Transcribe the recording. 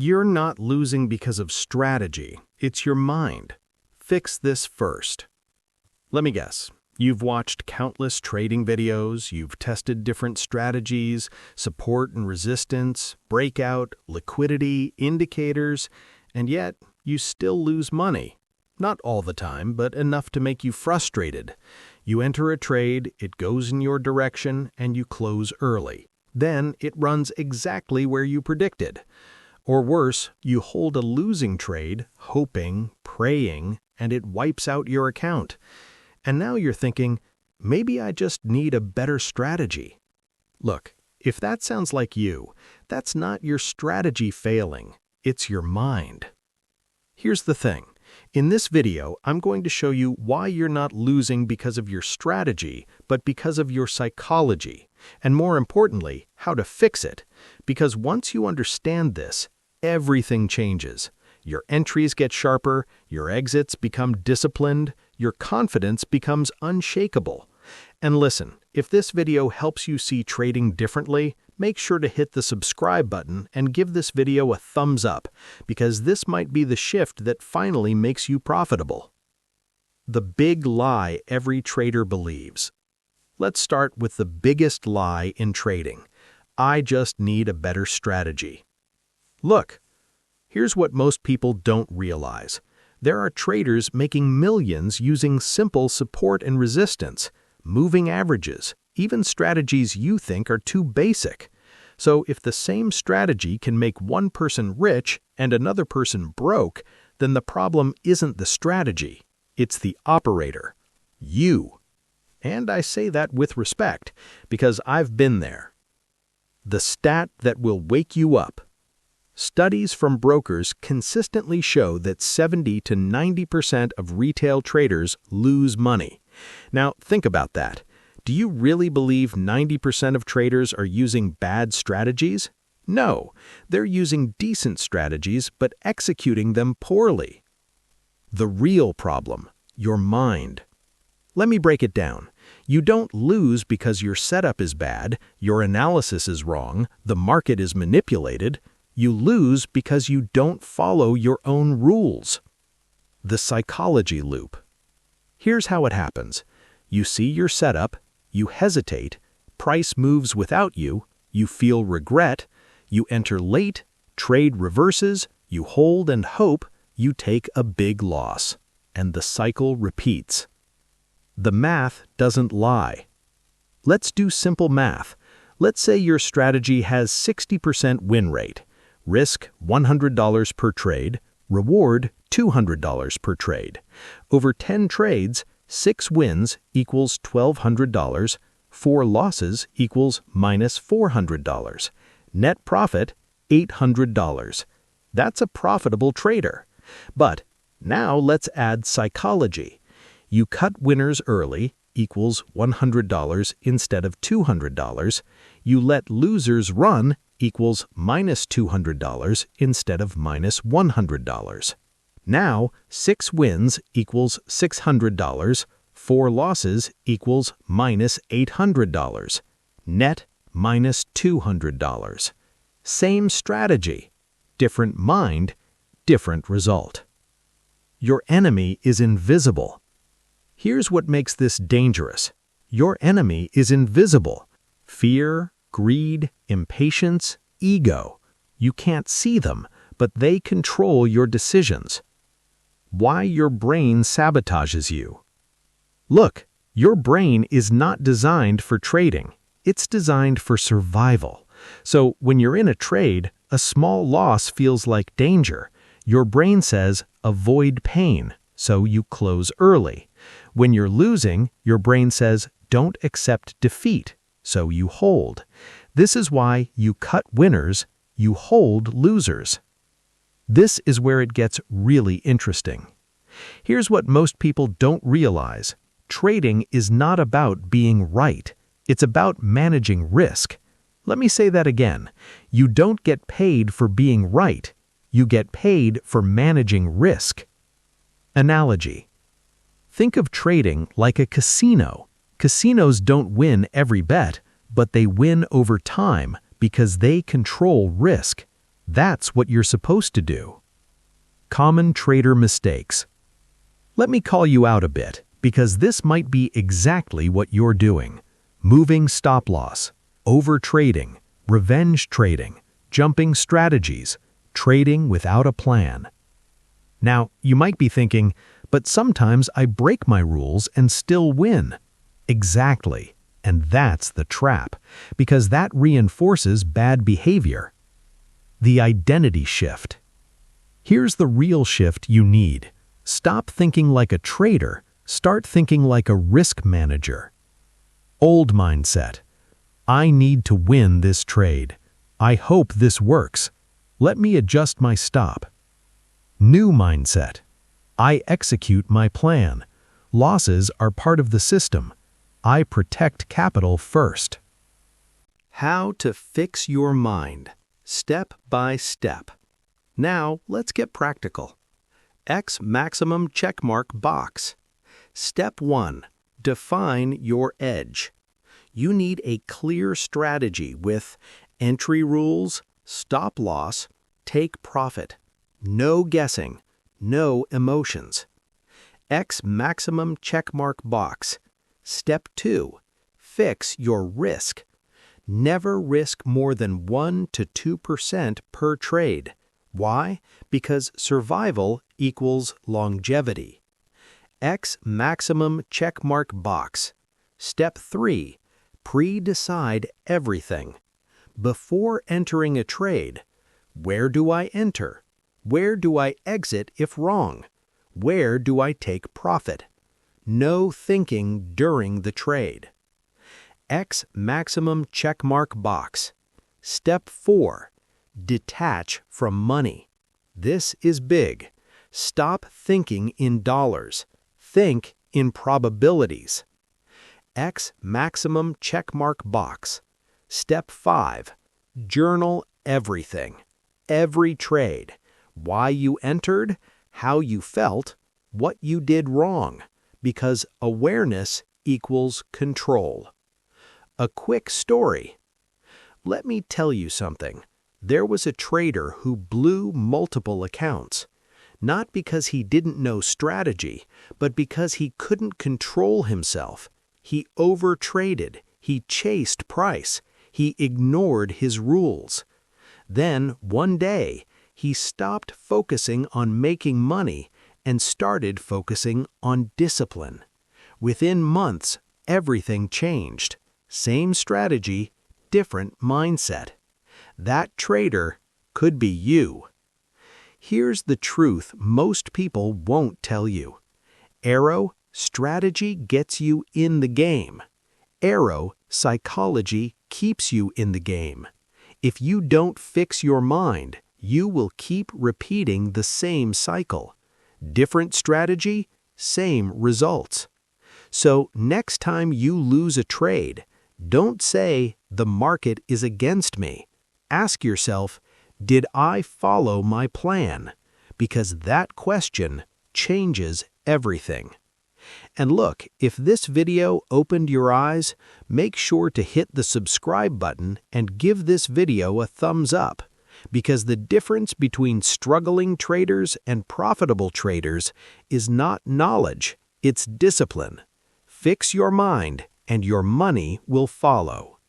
You're not losing because of strategy. It's your mind. Fix this first. Let me guess. You've watched countless trading videos, you've tested different strategies, support and resistance, breakout, liquidity, indicators, and yet you still lose money. Not all the time, but enough to make you frustrated. You enter a trade, it goes in your direction, and you close early. Then it runs exactly where you predicted. Or worse, you hold a losing trade, hoping, praying, and it wipes out your account. And now you're thinking, maybe I just need a better strategy. Look, if that sounds like you, that's not your strategy failing, it's your mind. Here's the thing. In this video, I'm going to show you why you're not losing because of your strategy, but because of your psychology, and more importantly, how to fix it. Because once you understand this, everything changes. Your entries get sharper, your exits become disciplined, your confidence becomes unshakable. And listen, if this video helps you see trading differently, make sure to hit the subscribe button and give this video a thumbs up, because this might be the shift that finally makes you profitable. The big lie every trader believes. Let's start with the biggest lie in trading. I just need a better strategy. Look, here's what most people don't realize. There are traders making millions using simple support and resistance, moving averages, even strategies you think are too basic. So if the same strategy can make one person rich and another person broke, then the problem isn't the strategy, it's the operator, you. And I say that with respect, because I've been there. The stat that will wake you up. Studies from brokers consistently show that 70 to 90% of retail traders lose money. Now, think about that. Do you really believe 90% of traders are using bad strategies? No, they're using decent strategies but executing them poorly. The real problem, your mind. Let me break it down. You don't lose because your setup is bad, your analysis is wrong, the market is manipulated. You lose because you don't follow your own rules. The psychology loop. Here's how it happens. You see your setup, you hesitate, price moves without you, you feel regret, you enter late, trade reverses, you hold and hope, you take a big loss, and the cycle repeats. The math doesn't lie. Let's do simple math. Let's say your strategy has 60% win rate. Risk $100 per trade, reward $200 per trade. Over 10 trades, 6 wins equals $1,200, 4 losses equals minus $400. Net profit, $800. That's a profitable trader. But now let's add psychology. You cut winners early, equals $100 instead of $200. You let losers run, equals minus $200 instead of minus $100. Now, 6 wins equals $600, 4 losses equals minus $800. Net minus $200. Same strategy, different mind, different result. Your enemy is invisible. Here's what makes this dangerous. Your enemy is invisible. Fear, greed, impatience, ego. You can't see them, but they control your decisions. Why your brain sabotages you. Look, your brain is not designed for trading. It's designed for survival. So when you're in a trade, a small loss feels like danger. Your brain says, avoid pain, so you close early. When you're losing, your brain says, don't accept defeat, so you hold. This is why you cut winners, you hold losers. This is where it gets really interesting. Here's what most people don't realize. Trading is not about being right. It's about managing risk. Let me say that again. You don't get paid for being right. You get paid for managing risk. Analogy. Think of trading like a casino. Casinos don't win every bet, but they win over time because they control risk. That's what you're supposed to do. Common trader mistakes. Let me call you out a bit, because this might be exactly what you're doing. Moving stop loss, over-trading, revenge trading, jumping strategies, trading without a plan. Now, you might be thinking, but sometimes I break my rules and still win. Exactly. And that's the trap, because that reinforces bad behavior. The identity shift. Here's the real shift you need. Stop thinking like a trader, start thinking like a risk manager. Old mindset. I need to win this trade. I hope this works. Let me adjust my stop. New mindset. I execute my plan. Losses are part of the system. I protect capital first. How to fix your mind, step by step. Now, let's get practical. X maximum checkmark box. Step 1. Define your edge. You need a clear strategy with entry rules, stop loss, take profit. No guessing, no emotions. X maximum checkmark box. Step 2. Fix your risk. Never risk more than 1 to 2% per trade. Why? Because survival equals longevity. X maximum checkmark box. Step 3. Pre-decide everything. Before entering a trade, where do I enter? Where do I exit if wrong? Where do I take profit? No thinking during the trade. X maximum checkmark box. Step 4. Detach from money. This is big. Stop thinking in dollars. Think in probabilities. X maximum checkmark box. Step 5. Journal everything. Every trade. Why you entered, how you felt, what you did wrong. Because awareness equals control. A quick story. Let me tell you something. There was a trader who blew multiple accounts. Not because he didn't know strategy, but because he couldn't control himself. He overtraded. He chased price. He ignored his rules. Then, one day, he stopped focusing on making money and started focusing on discipline. Within months, everything changed. Same strategy, different mindset. That trader could be you. Here's the truth most people won't tell you. Arrow, strategy gets you in the game. Arrow, psychology keeps you in the game. If you don't fix your mind, you will keep repeating the same cycle. Different strategy, same results. So next time you lose a trade, don't say, the market is against me. Ask yourself, did I follow my plan? Because that question changes everything. And look, if this video opened your eyes, make sure to hit the subscribe button and give this video a thumbs up. Because the difference between struggling traders and profitable traders is not knowledge, it's discipline. Fix your mind, and your money will follow.